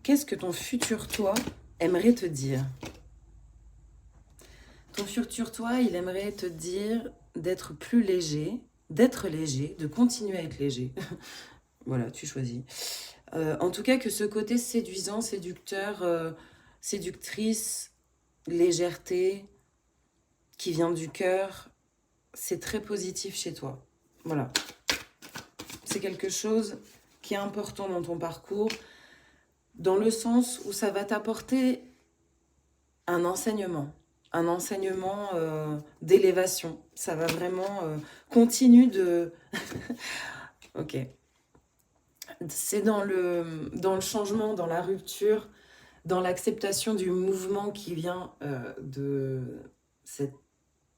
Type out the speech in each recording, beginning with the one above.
Qu'est-ce que ton futur toi aimerait te dire? Ton futur toi, il aimerait te dire d'être plus léger, d'être léger, de continuer à être léger. Voilà, tu choisis. En tout cas, que ce côté séduisant, séducteur, séductrice, légèreté, qui vient du cœur, c'est très positif chez toi. Voilà. C'est quelque chose qui est important dans ton parcours, dans le sens où ça va t'apporter un enseignement d'élévation. Ça va vraiment continue de... Ok. C'est dans le changement, dans la rupture, dans l'acceptation du mouvement qui vient de cette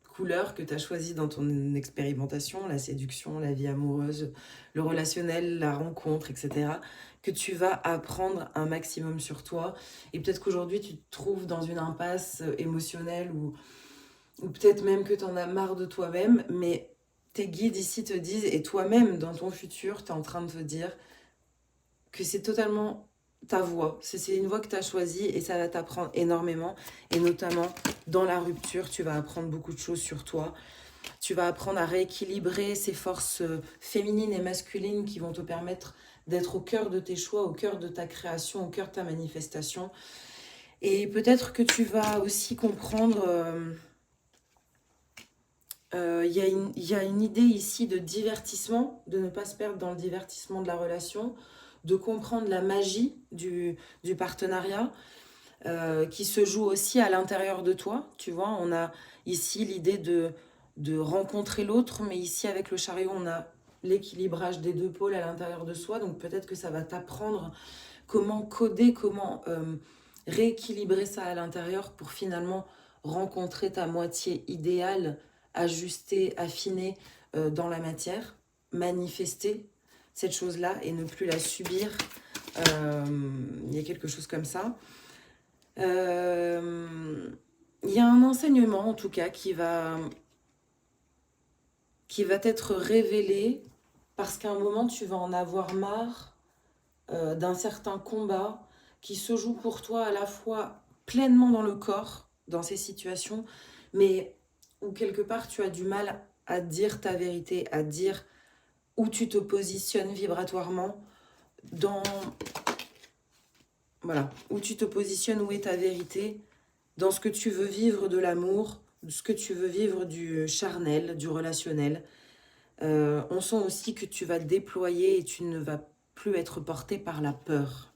couleur que tu as choisie dans ton expérimentation, la séduction, la vie amoureuse, le relationnel, la rencontre, etc., que tu vas apprendre un maximum sur toi. Et peut-être qu'aujourd'hui, tu te trouves dans une impasse émotionnelle ou peut-être même que tu en as marre de toi-même, mais tes guides ici te disent, et toi-même, dans ton futur, tu es en train de te dire que c'est totalement ta voie. C'est une voie que tu as choisie et ça va t'apprendre énormément. Et notamment, dans la rupture, tu vas apprendre beaucoup de choses sur toi. Tu vas apprendre à rééquilibrer ces forces féminines et masculines qui vont te permettre d'être au cœur de tes choix, au cœur de ta création, au cœur de ta manifestation. Et peut-être que tu vas aussi comprendre... il y a une idée ici de divertissement, de ne pas se perdre dans le divertissement de la relation, de comprendre la magie du partenariat qui se joue aussi à l'intérieur de toi. Tu vois, on a ici l'idée de rencontrer l'autre, mais ici avec le chariot, on a l'équilibrage des deux pôles à l'intérieur de soi. Donc peut-être que ça va t'apprendre comment coder, comment rééquilibrer ça à l'intérieur pour finalement rencontrer ta moitié idéale, ajustée, affinée dans la matière, manifester cette chose-là et ne plus la subir. Il y a quelque chose comme ça. Il y a un enseignement en tout cas qui va t'être révélé parce qu'à un moment tu vas en avoir marre d'un certain combat qui se joue pour toi à la fois pleinement dans le corps, dans ces situations, mais où quelque part tu as du mal à dire ta vérité, à dire où tu te positionnes vibratoirement, dans... Voilà, où tu te positionnes, où est ta vérité, dans ce que tu veux vivre de l'amour, ce que tu veux vivre du charnel, du relationnel. On sent aussi que tu vas te déployer et tu ne vas plus être porté par la peur.